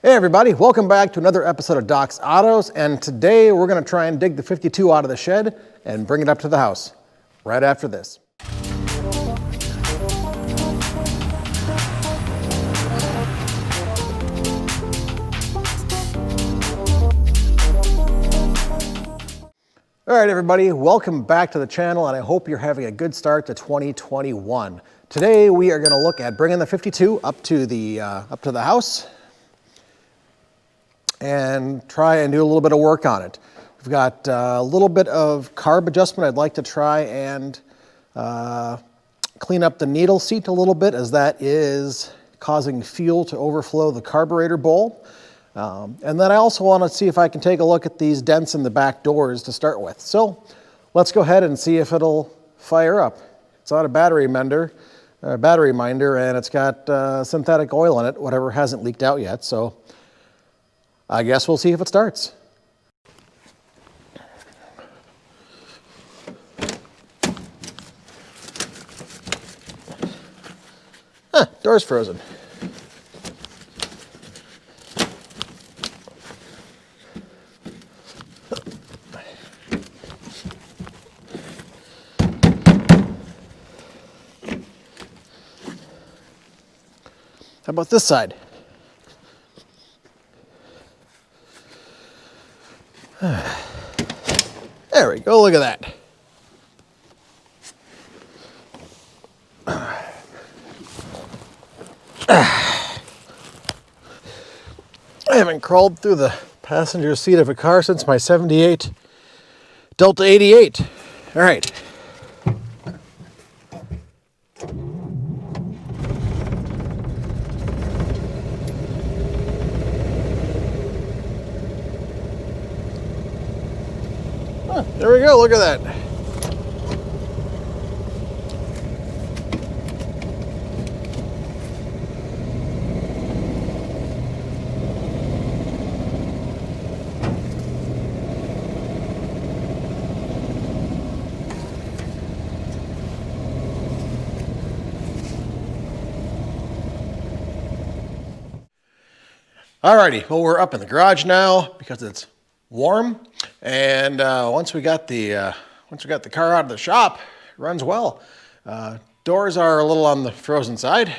Hey everybody, welcome back to another episode of Doc's Autos, and today we're going to try and dig the 52 out of the shed and bring it up to the house right after this. All right everybody, welcome back to the channel, and I hope you're having a good start to 2021. Today we are going to look at bringing the 52 up to the house and try and do a little bit of work on it. We've got a little bit of carb adjustment. I'd like to try and clean up the needle seat a little bit, as that is causing fuel to overflow the carburetor bowl. And then I also want to see if I can take a look at these dents in the back doors to start with. So let's go ahead and see if it'll fire up. It's on a battery minder, and it's got synthetic oil in it, whatever hasn't leaked out yet. So I guess we'll see if it starts. Door's frozen. How about this side? There we go, look at that. I haven't crawled through the passenger seat of a car since my 78 Delta 88. All right. There we go, look at that. Alrighty, well, we're up in the garage now because it's warm, and once we got the car out of the shop, it runs well. Doors are a little on the frozen side,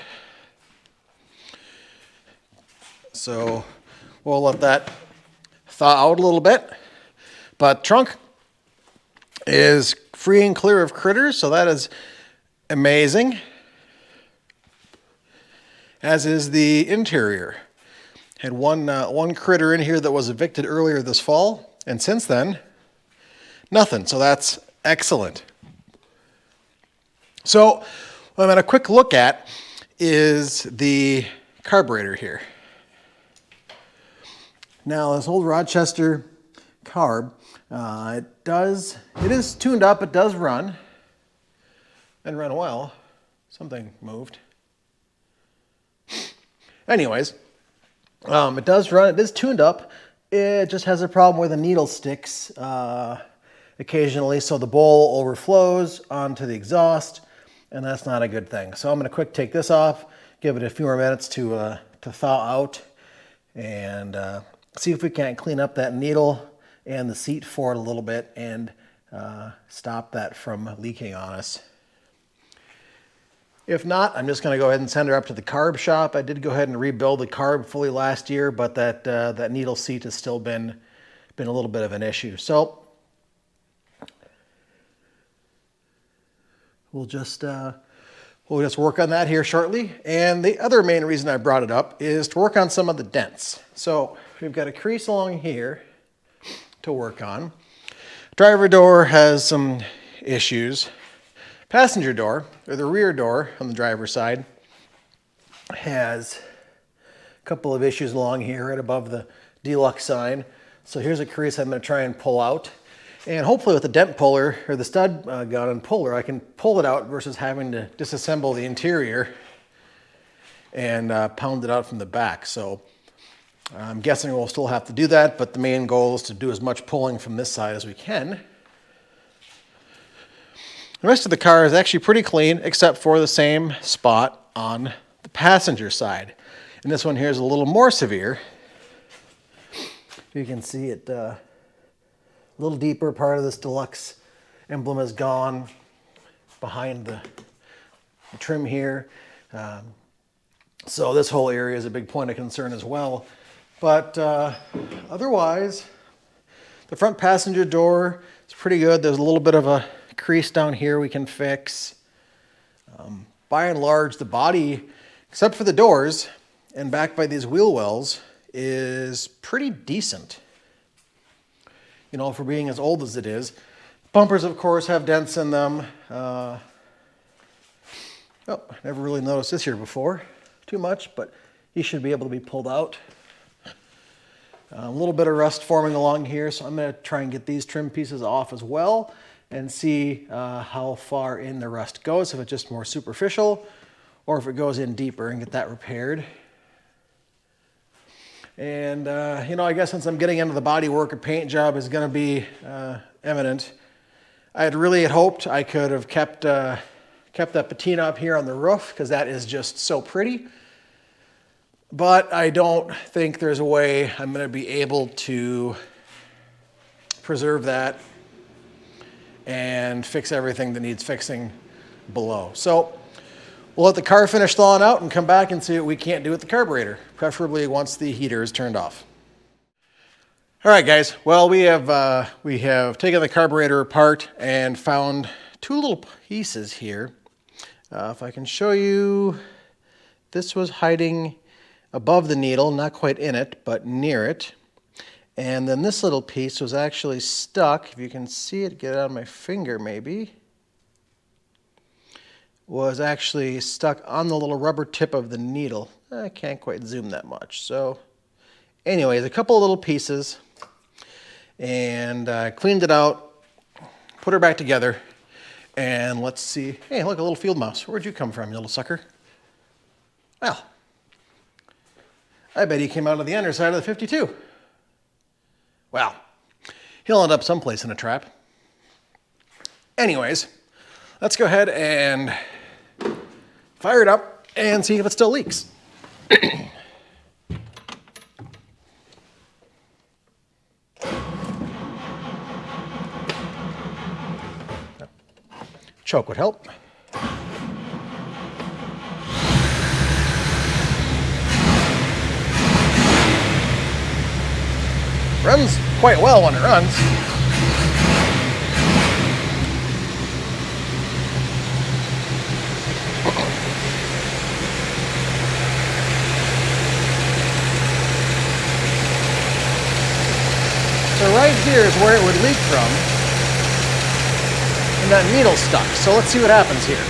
so we'll let that thaw out a little bit. But trunk is free and clear of critters, so that is amazing, as is the interior. Had one critter in here that was evicted earlier this fall, and since then, nothing. So that's excellent. So what I'm going to quick look at is the carburetor here. Now this old Rochester Carb, it is tuned up. It does run and run well. Something moved. Anyways. It does run, it is tuned up. It just has a problem where the needle sticks occasionally, so the bowl overflows onto the exhaust, and that's not a good thing. So I'm going to quick take this off, give it a few more minutes to thaw out, and see if we can't clean up that needle and the seat for it a little bit and stop that from leaking on us. If not, I'm just going to go ahead and send her up to the carb shop. I did go ahead and rebuild the carb fully last year, but that needle seat has still been a little bit of an issue. So we'll just work on that here shortly. And the other main reason I brought it up is to work on some of the dents. So we've got a crease along here to work on. Driver door has some issues. Passenger door, or the rear door on the driver's side, has a couple of issues along here right above the Deluxe sign. So here's a crease I'm going to try and pull out. And hopefully with the dent puller, or the stud gun and puller, I can pull it out versus having to disassemble the interior and pound it out from the back. So I'm guessing we'll still have to do that, but the main goal is to do as much pulling from this side as we can. The rest of the car is actually pretty clean, except for the same spot on the passenger side. And this one here is a little more severe. You can see it a little deeper. Part of this Deluxe emblem is gone behind the trim here. So this whole area is a big point of concern as well. But otherwise, the front passenger door is pretty good. There's a little bit of a crease down here we can fix. By and large, the body, except for the doors and back by these wheel wells, is pretty decent. You know, for being as old as it is. Bumpers, of course, have dents in them. Oh, never really noticed this here before too much, but he should be able to be pulled out. A little bit of rust forming along here, so I'm going to try and get these trim pieces off as well and see how far in the rust goes, if it's just more superficial or if it goes in deeper, and get that repaired. And you know, I guess since I'm getting into the body work, a paint job is going to be imminent. I had really hoped I could have kept that patina up here on the roof, because that is just so pretty. But I don't think there's a way I'm going to be able to preserve that and fix everything that needs fixing below. So we'll let the car finish thawing out and come back and see what we can't do with the carburetor, preferably once the heater is turned off. All right, guys. Well, we have taken the carburetor apart and found two little pieces here. If I can show you, this was hiding above the needle, not quite in it, but near it. And then this little piece was actually stuck, if you can see it, get it on my finger maybe, was actually stuck on the little rubber tip of the needle. I can't quite zoom that much. So anyways, a couple of little pieces, and I cleaned it out, put her back together, and let's see. Hey, look, a little field mouse. Where'd you come from, you little sucker? Well, I bet he came out of the underside of the 52. Well, he'll end up someplace in a trap. Anyways, let's go ahead and fire it up and see if it still leaks. Choke would help. Runs quite well when it runs. So right here is where it would leak from, and that needle's stuck. So let's see what happens here.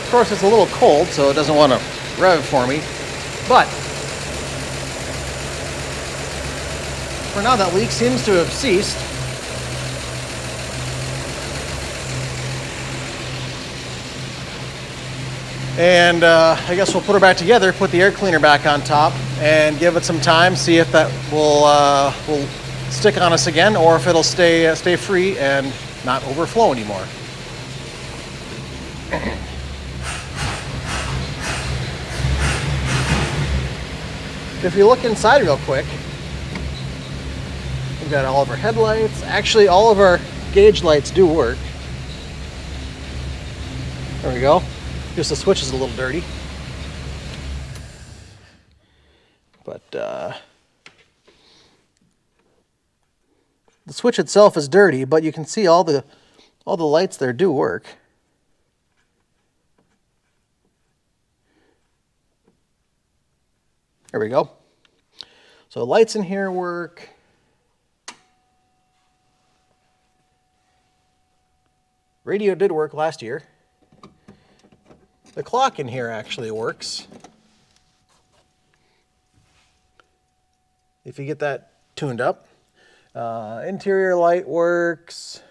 Of course, it's a little cold, so it doesn't want to rev for me, but for now that leak seems to have ceased. And I guess we'll put her back together, put the air cleaner back on top, and give it some time, see if that will stick on us again, or if it'll stay free and not overflow anymore. If you look inside real quick, we've got all of our headlights. Actually, all of our gauge lights do work. There we go. Just the switch is a little dirty. But the switch itself is dirty, but you can see all the lights there do work. There we go. So lights in here work. Radio did work last year. The clock in here actually works. If you get that tuned up. Interior light works.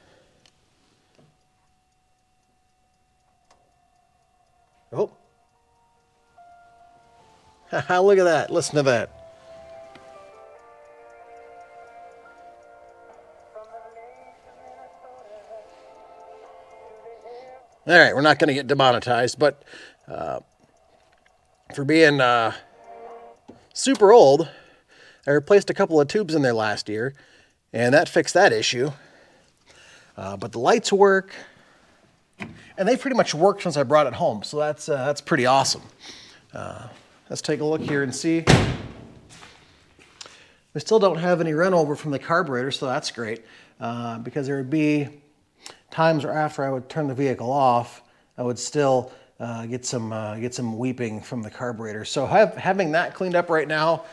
Oh. Look at that. Listen to that. All right, we're not going to get demonetized, but for being super old, I replaced a couple of tubes in there last year, and that fixed that issue. But the lights work, and they pretty much worked since I brought it home, so that's pretty awesome. Let's take a look here and see. We still don't have any run over from the carburetor, so that's great, because there would be times where after I would turn the vehicle off, I would still get some weeping from the carburetor. So having that cleaned up right now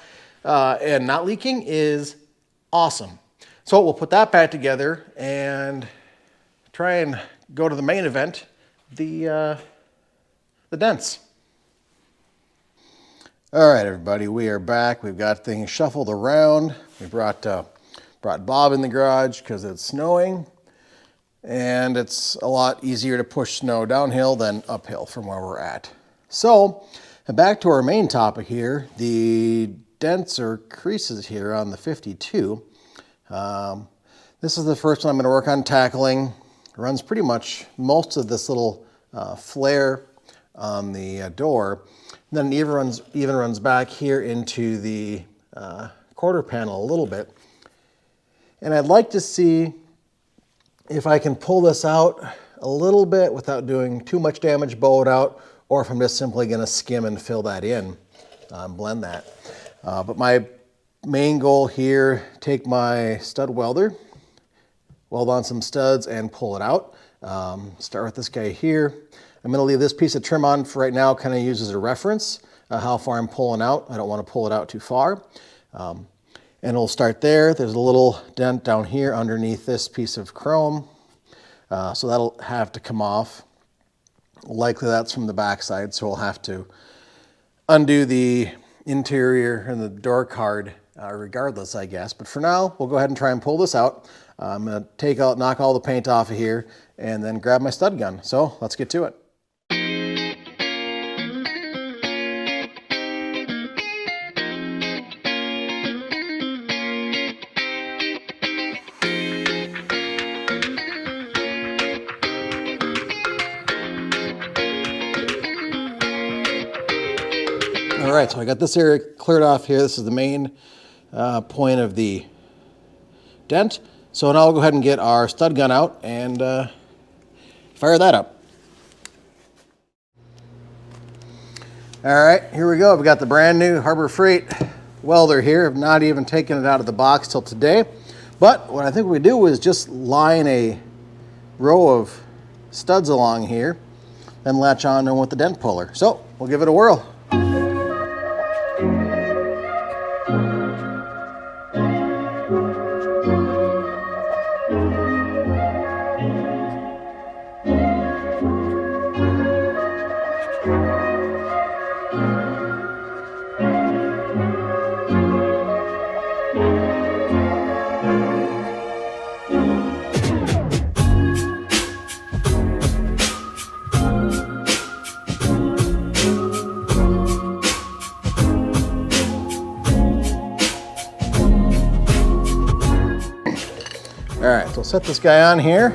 and not leaking is awesome. So we'll put that back together and try and go to the main event, the dents. All right, everybody, we are back. We've got things shuffled around. We brought Bob in the garage because it's snowing. And it's a lot easier to push snow downhill than uphill from where we're at. So, back to our main topic here, the dents or creases here on the 52. This is the first one I'm going to work on tackling. It runs pretty much most of this little flare on the door. And then it even runs back here into the quarter panel a little bit. And I'd like to see if I can pull this out a little bit without doing too much damage, bow it out, or if I'm just simply going to skim and fill that in, blend that. But my main goal here, take my stud welder, weld on some studs and pull it out. Start with this guy here. I'm going to leave this piece of trim on for right now, kind of use as a reference, how far I'm pulling out. I don't want to pull it out too far. And it'll start there. There's a little dent down here underneath this piece of chrome. So that'll have to come off. Likely that's from the backside, so we'll have to undo the interior and the door card regardless, I guess. But for now, we'll go ahead and try and pull this out. I'm going to knock all the paint off of here, and then grab my stud gun. So let's get to it. All right, so I got this area cleared off here. This is the main point of the dent. So now we'll go ahead and get our stud gun out and fire that up. All right, here we go. We've got the brand new Harbor Freight welder here. I've not even taken it out of the box till today. But what I think we do is just line a row of studs along here and latch on with the dent puller. So we'll give it a whirl. All right, so we'll set this guy on here.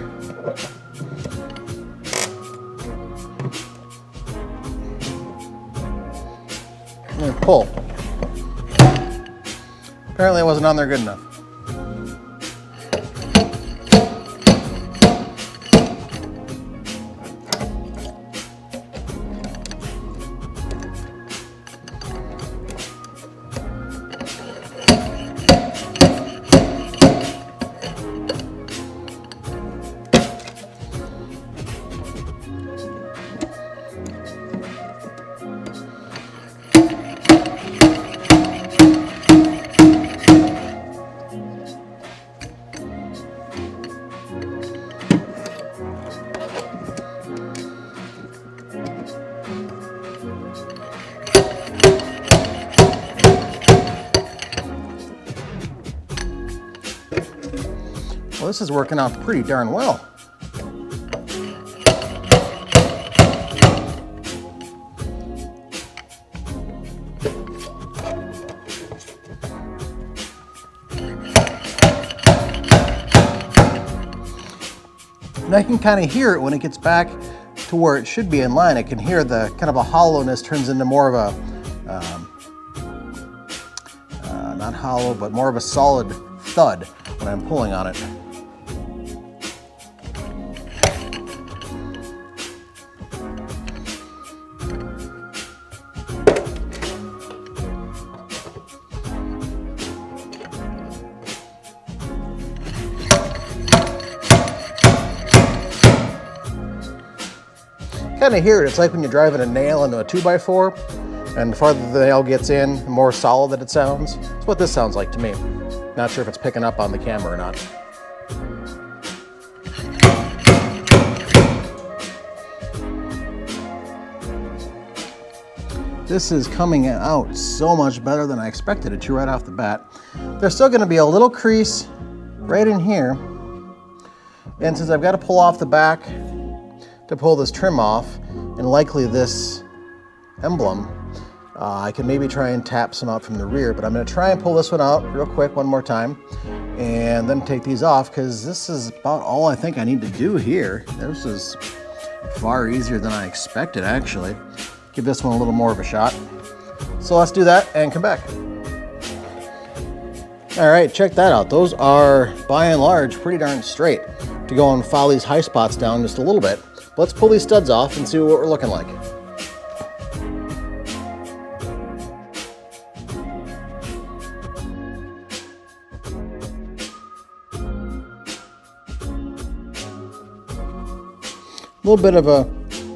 And pull. Apparently it wasn't on there good enough. this is working out pretty darn well. And I can kind of hear it when it gets back to where it should be in line. I can hear the kind of a hollowness turns into more of a, not hollow, but more of a solid thud when I'm pulling on it. Kind of hear it. It's like when you're driving a nail into a 2x4, and the farther the nail gets in, the more solid that it sounds. That's what this sounds like to me. Not sure if it's picking up on the camera or not. This is coming out so much better than I expected it to right off the bat. There's still going to be a little crease right in here, and since I've got to pull off the back to pull this trim off, and likely this emblem, I can maybe try and tap some out from the rear, but I'm going to try and pull this one out real quick one more time and then take these off, because this is about all I think I need to do here. This is far easier than I expected, actually. Give this one a little more of a shot. So let's do that and come back. All right, check that out. Those are by and large pretty darn straight. To go and file these high spots down just a little bit. Let's pull these studs off and see what we're looking like. A little bit of a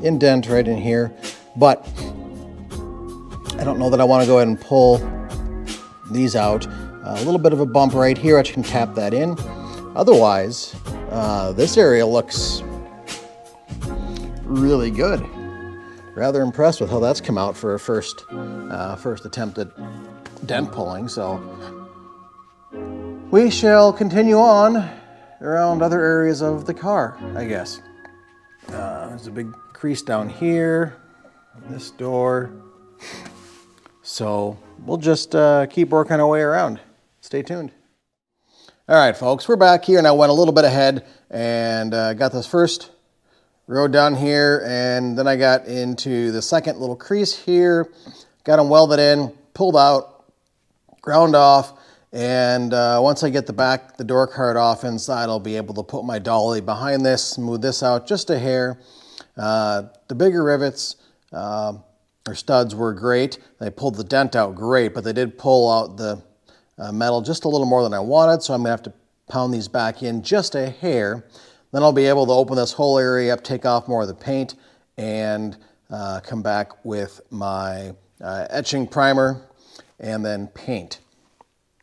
indent right in here, but I don't know that I want to go ahead and pull these out. A little bit of a bump right here, I can tap that in. Otherwise, this area looks really good. Rather impressed with how that's come out for a first attempt at dent pulling. So we shall continue on around other areas of the car, I guess. There's a big crease down here, this door. So we'll just keep working our way around. Stay tuned. All right, folks, we're back here, and I went a little bit ahead and got this first row down here, and then I got into the second little crease here, got them welded in, pulled out, ground off, and once I get the door card off inside, I'll be able to put my dolly behind this, smooth this out just a hair. The bigger rivets or studs were great. They pulled the dent out great, but they did pull out the metal just a little more than I wanted, so I'm gonna have to pound these back in just a hair. Then I'll be able to open this whole area up, take off more of the paint, and come back with my etching primer and then paint.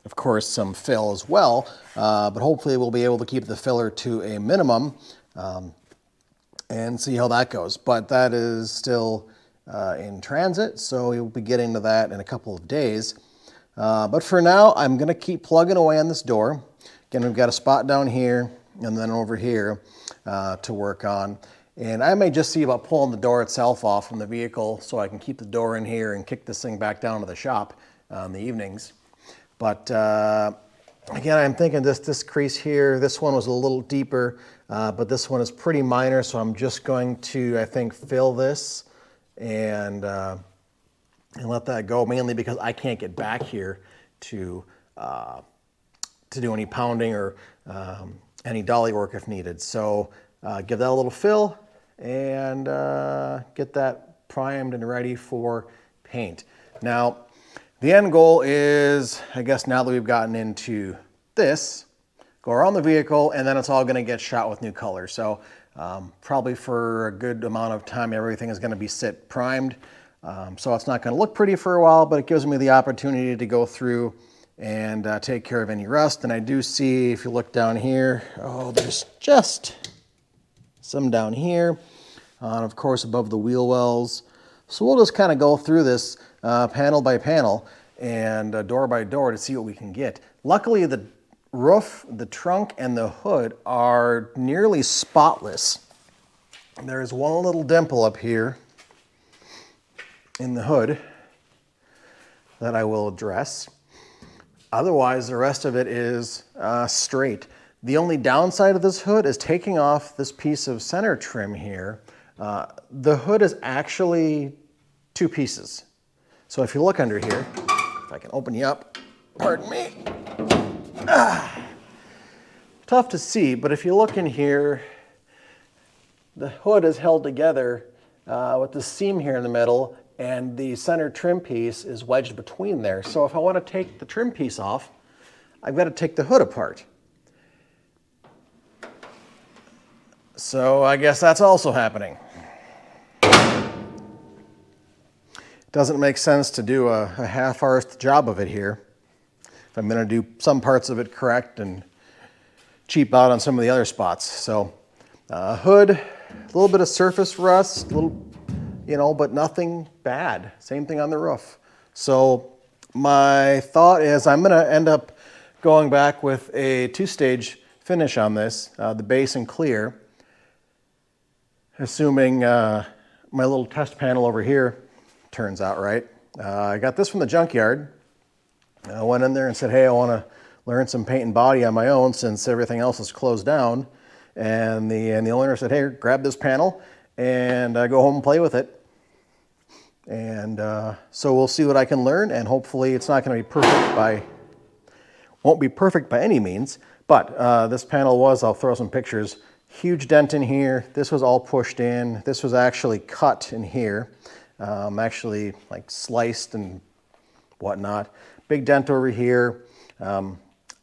Of course, some fill as well, but hopefully we'll be able to keep the filler to a minimum and see how that goes. But that is still in transit, so we'll be getting to that in a couple of days. But for now, I'm gonna keep plugging away on this door. Again, we've got a spot down here and then over here to work on. And I may just see about pulling the door itself off from the vehicle so I can keep the door in here and kick this thing back down to the shop in the evenings. But again, I'm thinking this crease here, this one was a little deeper, but this one is pretty minor, so I'm just going to, I think, fill this and let that go, mainly because I can't get back here to do any pounding or any dolly work if needed. So give that a little fill and get that primed and ready for paint. Now, the end goal is, I guess now that we've gotten into this, go around the vehicle and then it's all gonna get shot with new color. So probably for a good amount of time, everything is gonna be sit primed. So it's not gonna look pretty for a while, but it gives me the opportunity to go through and take care of any rust. And I do see, if you look down here, oh, there's just some down here, and of course above the wheel wells. So we'll just kind of go through this panel by panel and door by door to see what we can get. Luckily, the roof, the trunk, and the hood are nearly spotless. There's one little dimple up here in the hood that I will address. Otherwise, the rest of it is straight. The only downside of this hood is taking off this piece of center trim here. The hood is actually two pieces. So if you look under here, if I can open you up, pardon me. Tough to see, but if you look in here, the hood is held together with the seam here in the middle, and the center trim piece is wedged between there. So if I want to take the trim piece off, I've got to take the hood apart. So I guess that's also happening. Doesn't make sense to do a half-arsed job of it here if I'm going to do some parts of it correct and cheap out on some of the other spots. So hood, a little bit of surface rust, but nothing bad. Same thing on the roof. So my thought is I'm going to end up going back with a two-stage finish on this, the base and clear, assuming my little test panel over here turns out right. I got this from the junkyard. I went in there and said, hey, I want to learn some paint and body on my own since everything else is closed down. And the owner said, hey, grab this panel and go home and play with it. And so we'll see what I can learn, and hopefully it's not going to be perfect won't be perfect by any means, but this panel was, I'll throw some pictures, huge dent in here. This was all pushed in. This was actually cut in here, actually like sliced and whatnot. Big dent over here.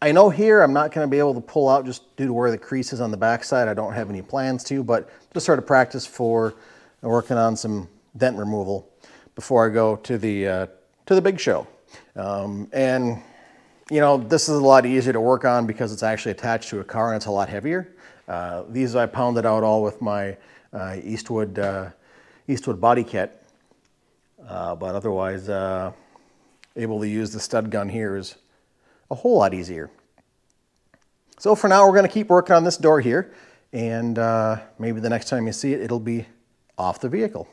I know here I'm not going to be able to pull out just due to where the crease is on the backside. I don't have any plans to, but just sort of practice for working on some dent removal before I go to the big show. And this is a lot easier to work on because it's actually attached to a car and it's a lot heavier. These I pounded out all with my Eastwood body kit, but otherwise able to use the stud gun here is a whole lot easier. So for now, we're going to keep working on this door here, and maybe the next time you see it, it'll be off the vehicle.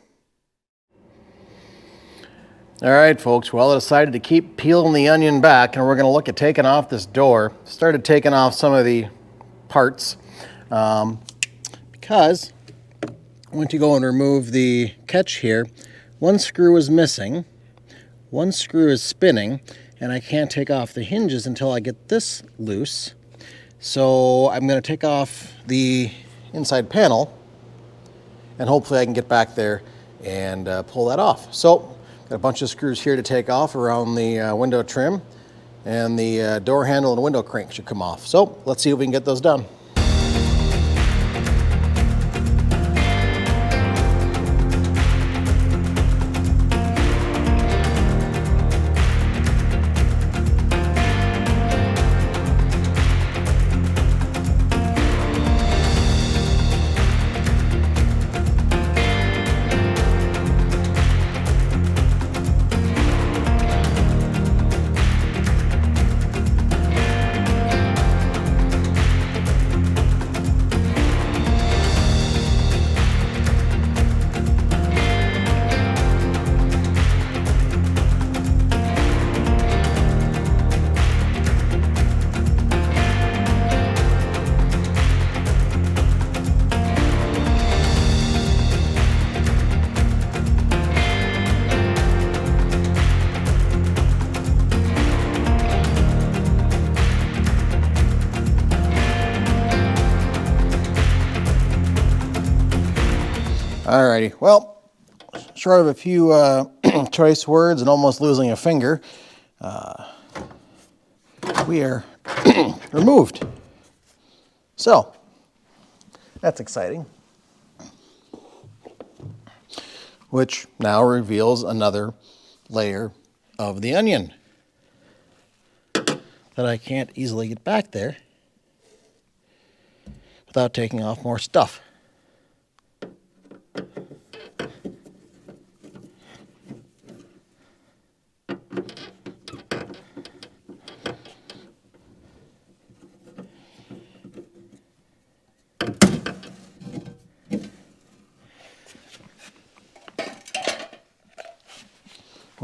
All right, folks, well, I decided to keep peeling the onion back, and we're going to look at taking off this door. Started taking off some of the parts because I went to go and remove the catch here. One screw is missing, one screw is spinning, and I can't take off the hinges until I get this loose. So I'm going to take off the inside panel, and hopefully I can get back there and pull that off. So got a bunch of screws here to take off around the window trim, and the door handle and window crank should come off. So let's see if we can get those done. Alrighty, well, short of a few choice words and almost losing a finger, we are removed. So, that's exciting. Which now reveals another layer of the onion that I can't easily get back there without taking off more stuff.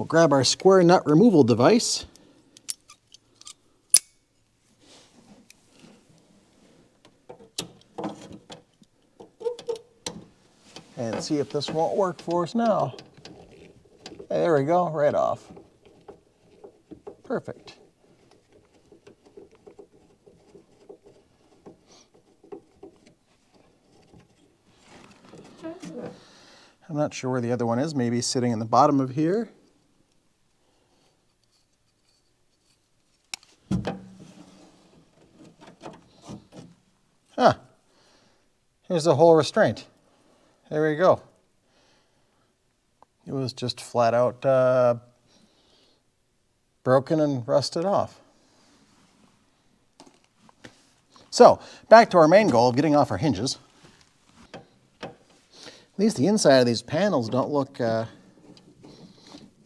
we'll grab our square nut removal device. And see if this won't work for us now. Hey, there we go, right off. Perfect. I'm not sure where the other one is, maybe sitting in the bottom of here. Huh. Here's the whole restraint. There we go. It was just flat out broken and rusted off. So, back to our main goal of getting off our hinges. At least the inside of these panels don't look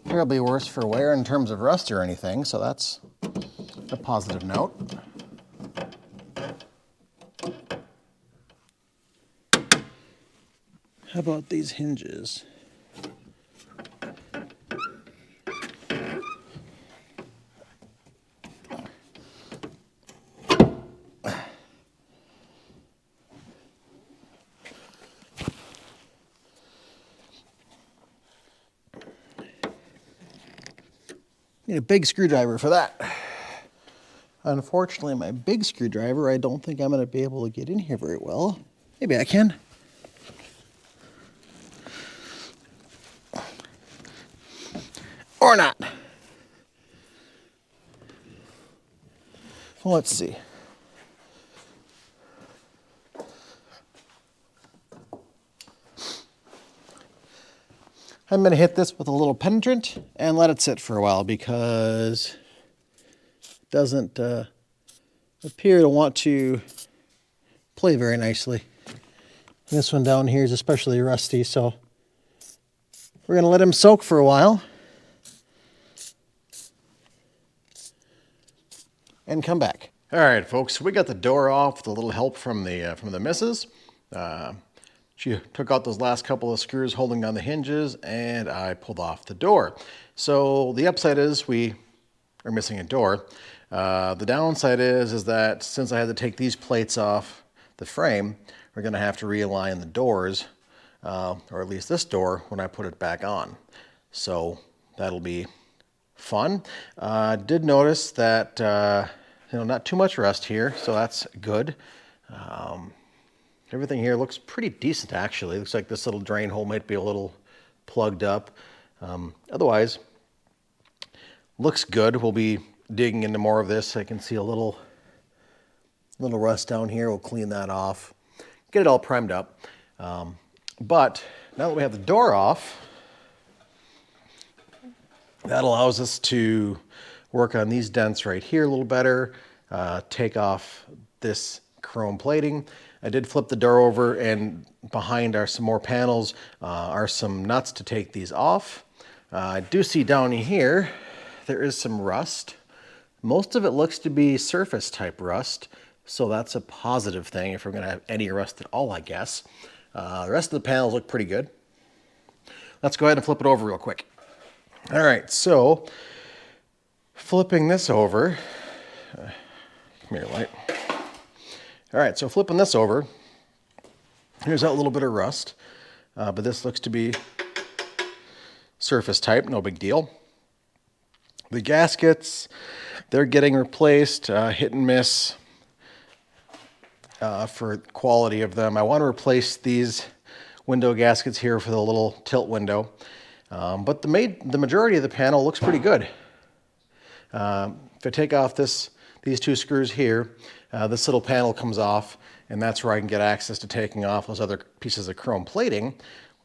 terribly worse for wear in terms of rust or anything, so that's a positive note. How about these hinges? Need a big screwdriver for that. Unfortunately, my big screwdriver, I don't think I'm going to be able to get in here very well. Maybe I can. Or not. Well, let's see. I'm going to hit this with a little penetrant and let it sit for a while because it doesn't appear to want to play very nicely. This one down here is especially rusty, so we're going to let him soak for a while and come back. All right, folks, we got the door off with a little help from the missus. She took out those last couple of screws holding down the hinges, and I pulled off the door. So the upside is we are missing a door. The downside is that since I had to take these plates off the frame, we're going to have to realign the doors, or at least this door, when I put it back on. So that'll be fun. Did notice that not too much rust here, so that's good. Everything here looks pretty decent, actually. Looks like this little drain hole might be a little plugged up. Otherwise, looks good. We'll be digging into more of this. I can see a little rust down here. We'll clean that off, get it all primed up. But now that we have the door off, that allows us to work on these dents right here a little better, take off this chrome plating. I did flip the door over, and behind are some more panels, are some nuts to take these off. I do see down here there is some rust. Most of it looks to be surface type rust, so that's a positive thing if we're going to have any rust at all, I guess. The rest of the panels look pretty good. Let's go ahead and flip it over real quick. All right, so flipping this over, come here, light. All right, so flipping this over, here's that little bit of rust, but this looks to be surface type, no big deal. The gaskets, they're getting replaced, hit and miss for quality of them. I want to replace these window gaskets here for the little tilt window, but the majority of the panel looks pretty good. If I take off these two screws here, this little panel comes off, and that's where I can get access to taking off those other pieces of chrome plating.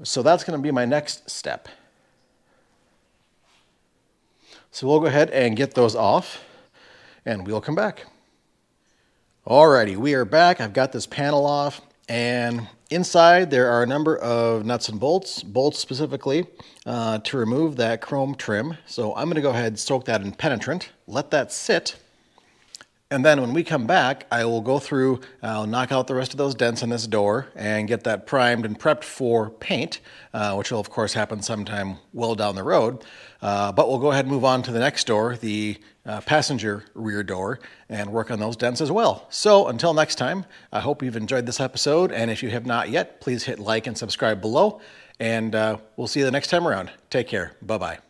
So that's going to be my next step. So we'll go ahead and get those off, and we'll come back. Alrighty, we are back. I've got this panel off, and inside there are a number of nuts and bolts specifically, to remove that chrome trim. So I'm going to go ahead and soak that in penetrant, let that sit, And then when we come back, I will go through, I'll knock out the rest of those dents in this door and get that primed and prepped for paint, which will of course happen sometime well down the road. But we'll go ahead and move on to the next door, the passenger rear door, and work on those dents as well. So until next time, I hope you've enjoyed this episode. And if you have not yet, please hit like and subscribe below. And we'll see you the next time around. Take care. Bye-bye.